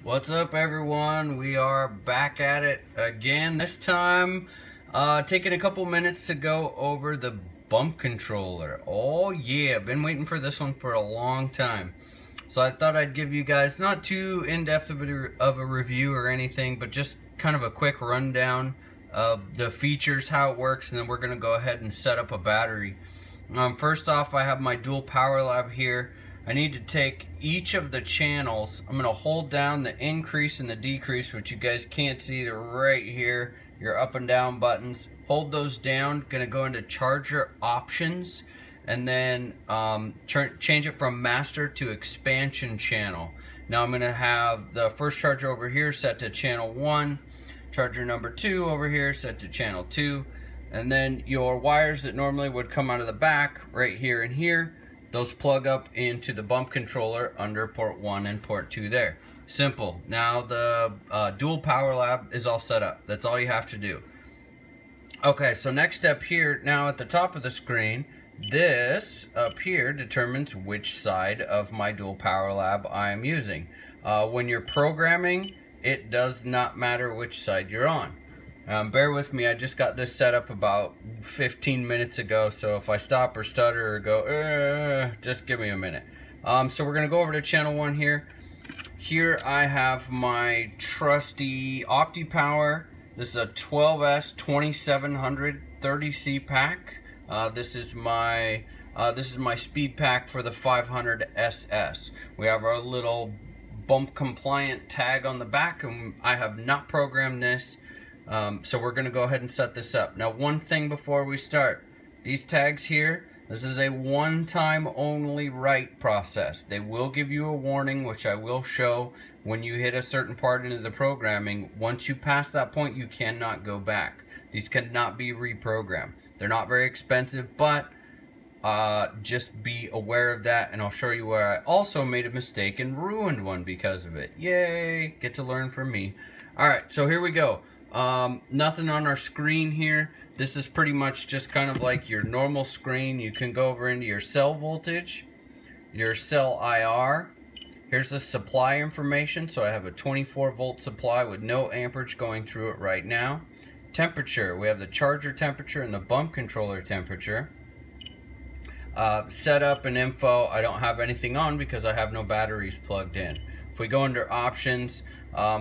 What's up, everyone? We are back at it again. This time, taking a couple minutes to go over the bump controller. Oh yeah, been waiting for this one for a long time. So I thought I'd give you guys not too in-depth of a review or anything, but just kind of a quick rundown of the features, how it works, and then we're going to go ahead and set up a battery. First off, I have my dual power lab here. I need to take each of the channels. I'm going to hold down the increase and the decrease, which you guys can't see. They're right here, your up and down buttons. Hold those down. Going to go into charger options and then change it from master to expansion channel. Now I'm going to have the first charger over here set to channel 1, charger number 2 over here set to channel 2, and then your wires that normally would come out of the back right here and here, those plug up into the bump controller under port 1 and port 2 there. Simple. Now the dual power lab is all set up. That's all you have to do. Okay, so next step here, now at the top of the screen, this up here determines which side of my dual power lab I am using. When you're programming, it does not matter which side you're on. Bear with me, I just got this set up about 15 minutes ago, so if I stop or stutter or go, just give me a minute. So we're going to go over to channel 1 here. Here I have my trusty OptiPower. This is a 12S 2700 30C pack. This is my speed pack for the 500 SS. We have our little bump compliant tag on the back, and I have not programmed this. So we're going to go ahead and set this up. Now, one thing before we start, these tags here, this is a one-time only write process. They will give you a warning, which I will show when you hit a certain part into the programming. Once you pass that point, you cannot go back. These cannot be reprogrammed. They're not very expensive, but just be aware of that, and I'll show you where I also made a mistake and ruined one because of it. Yay, get to learn from me. Alright, so here we go. Nothing on our screen here. This is pretty much just kind of like your normal screen. You can go over into your cell voltage, your cell IR. Here's the supply information. So I have a 24 volt supply with no amperage going through it right now. Temperature, we have the charger temperature and the bump controller temperature. Setup and info, I don't have anything on because I have no batteries plugged in. If we go under options,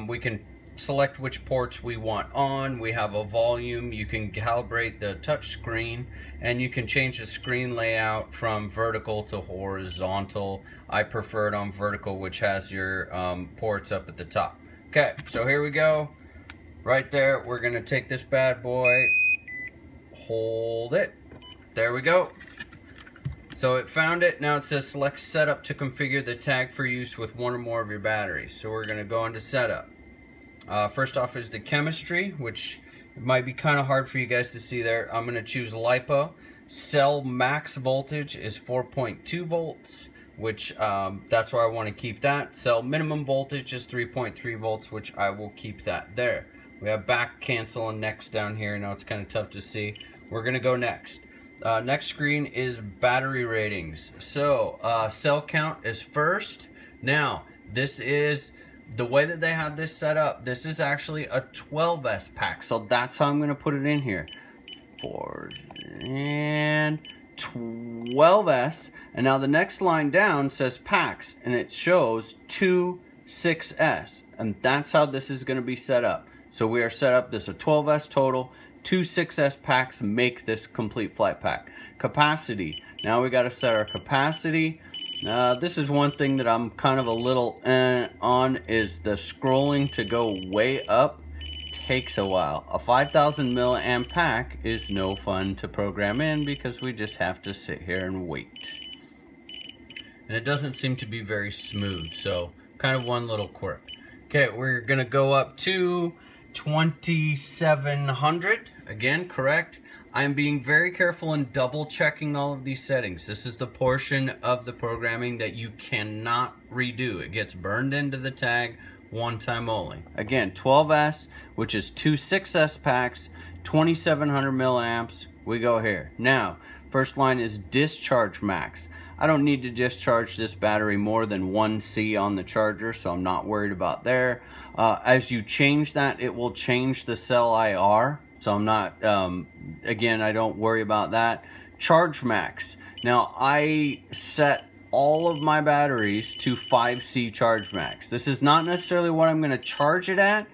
we can select which ports we want on. We have a volume. You can calibrate the touch screen, and you can change the screen layout from vertical to horizontal. I prefer it on vertical, which has your ports up at the top. Okay, so here we go. Right there, we're gonna take this bad boy, hold it, there we go. So it found it. Now it says select setup to configure the tag for use with one or more of your batteries. So we're gonna go into setup. First off is the chemistry, which might be kind of hard for you guys to see there. I'm going to choose LiPo. Cell max voltage is 4.2 volts, which that's where I want to keep that. Cell minimum voltage is 3.3 volts, which I will keep that there. We have back, cancel, and next down here. Now it's kind of tough to see. We're going to go next. Next screen is battery ratings. So cell count is first. Now this is the way that they have this set up. This is actually a 12S pack, so that's how I'm going to put it in here. 4 and 12S, and now the next line down says packs, and it shows 2 6S, and that's how this is going to be set up. So we are set up this a 12S total, 2 6S packs make this complete flight pack. Capacity. Now we got to set our capacity. This is one thing that I'm kind of a little on, is the scrolling to go way up takes a while. A 5,000 milliamp pack is no fun to program in because we just have to sit here and wait. And it doesn't seem to be very smooth, so kind of one little quirk. Okay, we're going to go up to 2700. Again, correct. I'm being very careful and double checking all of these settings. This is the portion of the programming that you cannot redo. It gets burned into the tag one time only. Again, 12S, which is 2 6S packs, 2700 milliamps. We go here. Now, first line is discharge max. I don't need to discharge this battery more than 1C on the charger, so I'm not worried about there. As you change that, it will change the cell IR, so I'm not, again, I don't worry about that. Charge max. Now, I set all of my batteries to 5C charge max. This is not necessarily what I'm going to charge it at,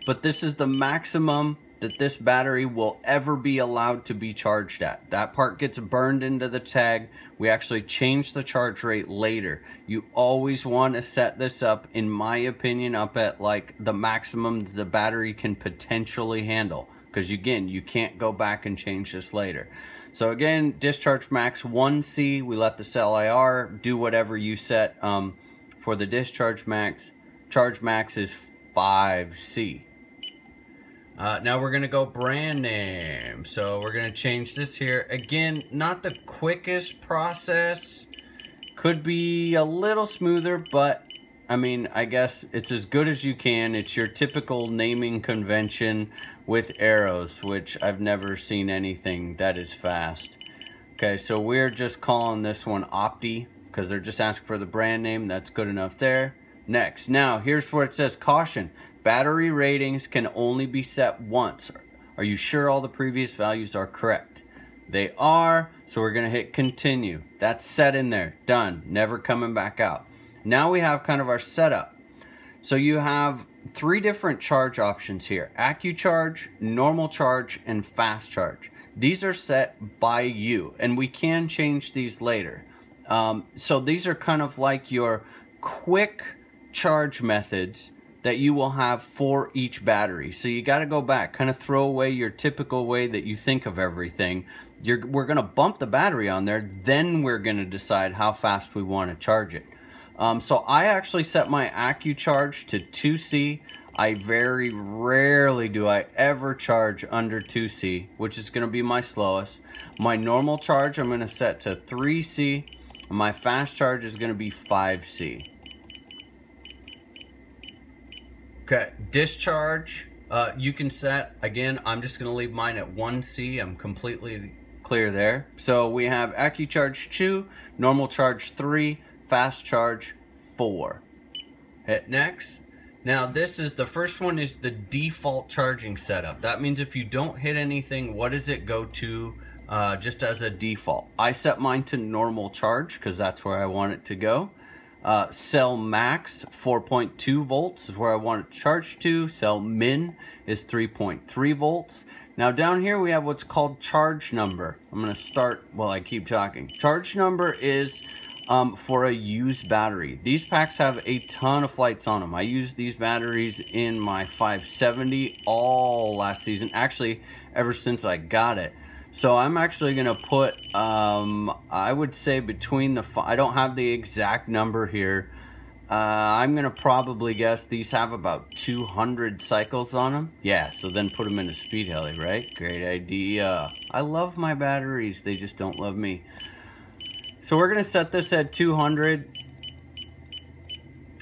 but this is the maximum that this battery will ever be allowed to be charged at. That part gets burned into the tag. We actually change the charge rate later. You always want to set this up, in my opinion, up at like the maximum the battery can potentially handle, because again, you can't go back and change this later. So again, discharge max 1C, we let the cell IR do whatever you set for the discharge max. Charge max is 5C. Now we're gonna go brand name. So we're gonna change this here. Again, not the quickest process. Could be a little smoother, but I mean, I guess it's as good as you can. It's your typical naming convention with arrows, which I've never seen anything that is fast. Okay, so we're just calling this one Opti because they're just asking for the brand name. That's good enough there. Next, now here's where it says caution. Battery ratings can only be set once. Are you sure all the previous values are correct? They are, so we're gonna hit continue. That's set in there, done, never coming back out. Now we have kind of our setup. So you have 3 different charge options here: AccuCharge, normal charge, and fast charge. These are set by you, and we can change these later. So these are kind of like your quick charge methods that you will have for each battery. So you got to go back, kind of throw away your typical way that you think of everything. We're going to bump the battery on there, then we're going to decide how fast we want to charge it. So I actually set my AccuCharge to 2C. I very rarely do I ever charge under 2C, which is going to be my slowest. My normal charge I'm going to set to 3C. And my fast charge is going to be 5C. Okay, discharge, you can set, again, I'm just going to leave mine at 1C. I'm completely clear there. So we have AccuCharge 2, normal charge 3, fast charge 4. Hit next. Now this is, the first one is the default charging setup. That means if you don't hit anything, what does it go to just as a default? I set mine to normal charge because that's where I want it to go. Cell max 4.2 volts is where I want it to charge to. Cell min is 3.3 volts. Now down here we have what's called charge number. I'm going to start while I keep talking. Charge number is for a used battery. These packs have a ton of flights on them. I used these batteries in my 570 all last season, actually ever since I got it. So I'm actually going to put, I would say between the, I don't have the exact number here. I'm going to probably guess these have about 200 cycles on them. Yeah, so then put them in a speed heli, right? Great idea. I love my batteries. They just don't love me. So we're going to set this at 200.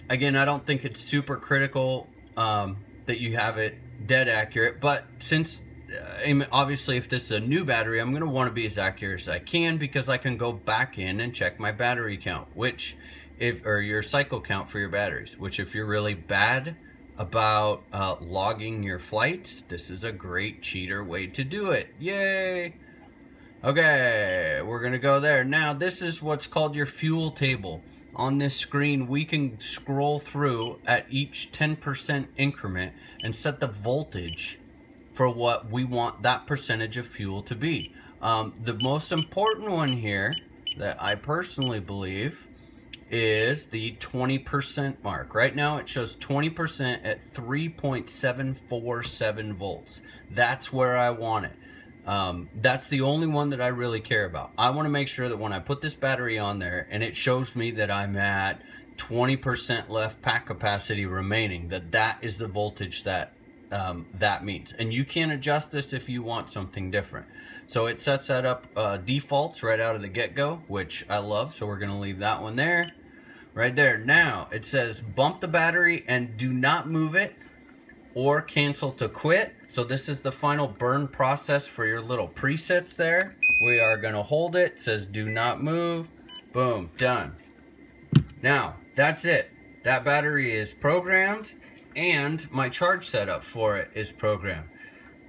Again, I don't think it's super critical that you have it dead accurate, but since obviously if this is a new battery, I'm going to want to be as accurate as I can, because I can go back in and check my battery count, which or your cycle count for your batteries, which if you're really bad about logging your flights, this is a great cheater way to do it. Yay! Okay, we're going to go there. Now this is what's called your fuel table. On this screen we can scroll through at each 10% increment and set the voltage for what we want that percentage of fuel to be. The most important one here that I personally believe is the 20% mark. Right now it shows 20% at 3.747 volts. That's where I want it. That's the only one that I really care about. I want to make sure that when I put this battery on there and it shows me that I'm at 20% left pack capacity remaining, that is the voltage that that means. And you can adjust this if you want something different. So it sets that up defaults right out of the get-go, which I love, so we're going to leave that one there. Right there. Now it says bump the battery and do not move it or cancel to quit. So this is the final burn process for your little presets there. We are going to hold it. It says do not move. Boom, done. Now, that's it. That battery is programmed and my charge setup for it is programmed.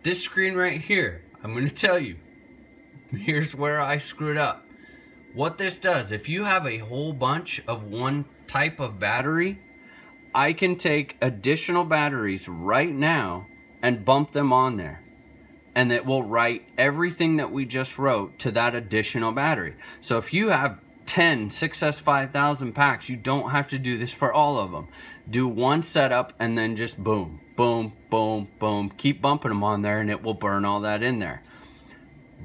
This screen right here, I'm going to tell you, here's where I screwed up. What this does, if you have a whole bunch of one type of battery, I can take additional batteries right now and bump them on there. And it will write everything that we just wrote to that additional battery. So if you have 10 6S 5000 packs, you don't have to do this for all of them. Do one setup and then just boom, boom, boom, boom. Keep bumping them on there and it will burn all that in there.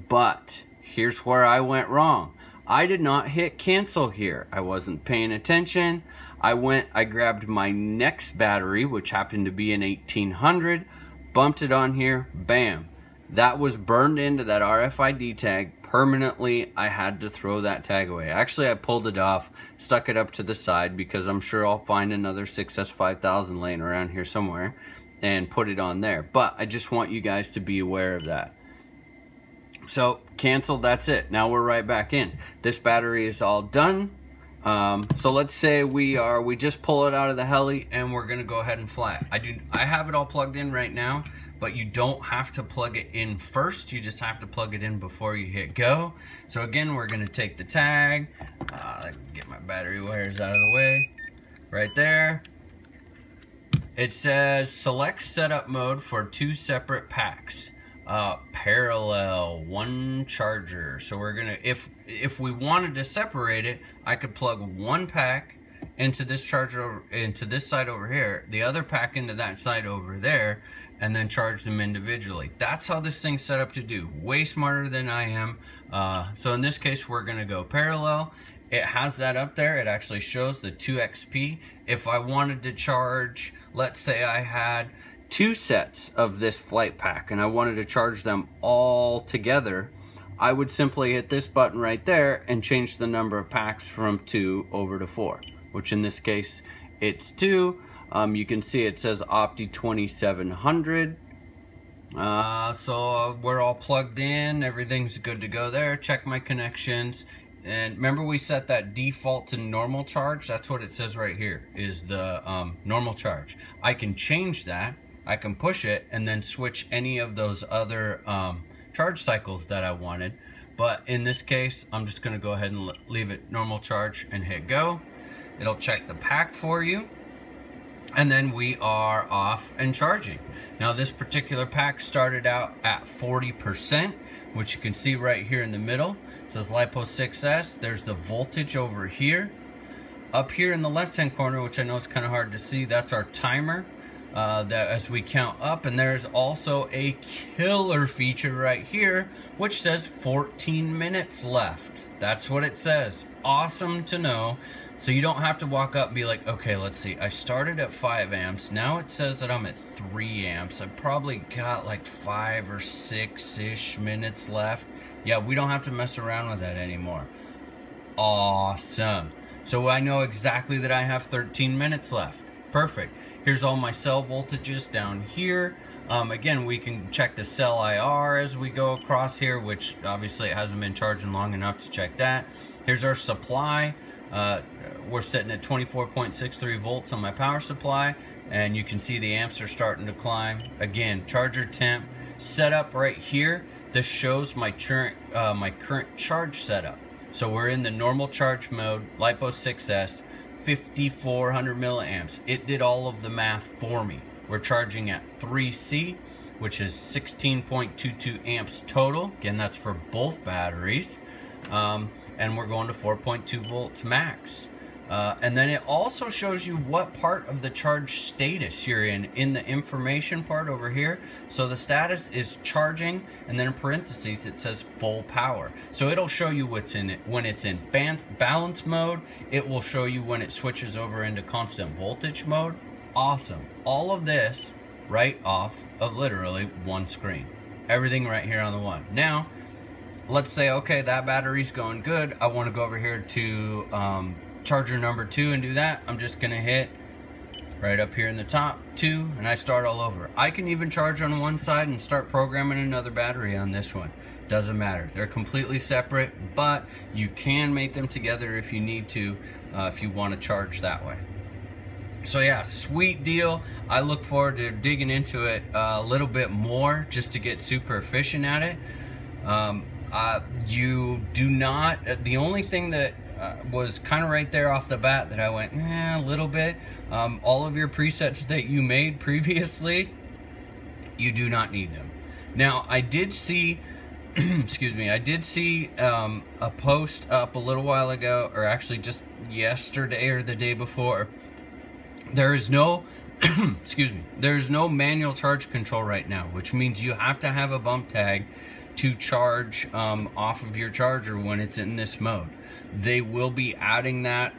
But here's where I went wrong. I did not hit cancel here. I wasn't paying attention. I grabbed my next battery, which happened to be an 1800, bumped it on here, bam. That was burned into that RFID tag permanently. I had to throw that tag away. Actually, I pulled it off, stuck it up to the side because I'm sure I'll find another 6S 5000 laying around here somewhere and put it on there. But I just want you guys to be aware of that. So canceled, that's it. Now we're right back in. This battery is all done. So let's say we just pull it out of the heli and we're gonna go ahead and fly it. I have it all plugged in right now, but you don't have to plug it in first. You just have to plug it in before you hit go. So again, we're gonna take the tag, get my battery wires out of the way, right there. It says select setup mode for 2 separate packs. Parallel, 1 charger. So we're gonna, if we wanted to separate it, I could plug 1 pack into this charger, into this side over here, the other pack into that side over there, and then charge them individually. That's how this thing's set up to do. Way smarter than I am. So in this case, we're gonna go parallel. It has that up there. It actually shows the 2XP. If I wanted to charge, let's say I had 2 sets of this flight pack and I wanted to charge them all together, I would simply hit this button right there and change the number of packs from 2 over to 4, which in this case it's 2. You can see it says Opti 2700. So we're all plugged in, everything's good to go there. Check my connections. And remember we set that default to normal charge? That's what it says right here, is the normal charge. I can change that. I can push it and then switch any of those other charge cycles that I wanted. But in this case, I'm just gonna go ahead and leave it normal charge and hit go. It'll check the pack for you. And then we are off and charging. Now this particular pack started out at 40%, which you can see right here in the middle. It says LiPo 6S. There's the voltage over here. Up here in the left-hand corner, which I know is kind of hard to see, that's our timer. That as we count up, and there's also a killer feature right here which says 14 minutes left. That's what it says. Awesome to know. So you don't have to walk up and be like, okay, let's see, I started at 5 amps, now it says that I'm at 3 amps, I probably got like 5 or 6-ish minutes left. Yeah, we don't have to mess around with that anymore. Awesome. So I know exactly that I have 13 minutes left. Perfect. Here's all my cell voltages down here. Again, we can check the cell IR as we go across here, which obviously it hasn't been charging long enough to check that. Here's our supply. We're sitting at 24.63 volts on my power supply, and you can see the amps are starting to climb. Again, charger temp setup right here. This shows my current charge setup. So we're in the normal charge mode, LiPo 6S. 5400 milliamps. It did all of the math for me. We're charging at 3C, which is 16.22 amps total. Again, that's for both batteries. And we're going to 4.2 volts max. And then it also shows you what part of the charge status you're in the information part over here. So the status is charging, and then in parentheses it says full power. So it'll show you what's in it when it's in balance mode. It will show you when it switches over into constant voltage mode. Awesome. All of this right off of literally one screen. Everything right here on the one. Now, let's say, okay, that battery's going good. I want to go over here to charger number 2 and do that. I'm just gonna hit right up here in the top 2 and I start all over. I can even charge on one side and start programming another battery on this one. doesn't matter. They're completely separate, but you can make them together if you need to, if you want to charge that way. So yeah, sweet deal. I look forward to digging into it a little bit more just to get super efficient at it. You do not, the only thing that was kind of right there off the bat that I went, a little bit, all of your presets that you made previously, you do not need them. Now, I did see, excuse me, I did see a post up a little while ago, or actually just yesterday or the day before. There is no, excuse me, there's no manual charge control right now, which means you have to have a bump tag to charge off of your charger when it's in this mode. They will be adding that.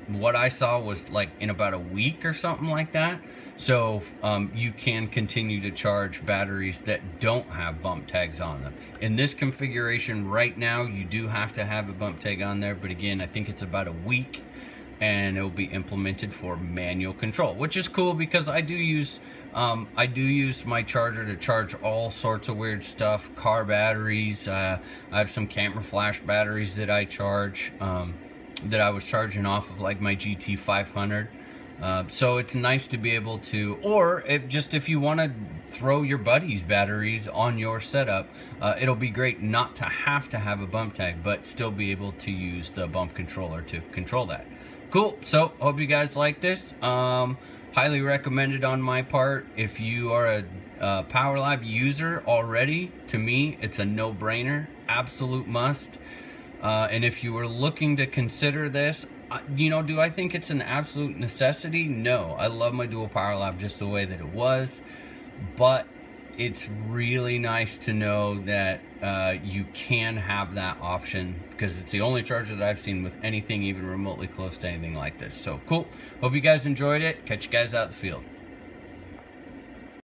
What I saw was like in about a week or something like that. So you can continue to charge batteries that don't have bump tags on them. In this configuration right now, you do have to have a bump tag on there, but again, I think it's about a week, and it will be implemented for manual control, which is cool because I do use my charger to charge all sorts of weird stuff, car batteries. I have some camera flash batteries that I charge, that I was charging off of like my GT 500. So it's nice to be able to, or if you want to throw your buddy's batteries on your setup, it'll be great not to have a bump tag, but still be able to use the bump controller to control that. Cool. So hope you guys like this. Highly recommended on my part. If you are a Power Lab user already, to me it's a no-brainer, absolute must. And if you were looking to consider this, you know, do I think it's an absolute necessity? No. I love my dual Power Lab just the way that it was, but it's really nice to know that you can have that option, because it's the only charger that I've seen with anything even remotely close to anything like this. So cool. Hope you guys enjoyed it. Catch you guys out in the field.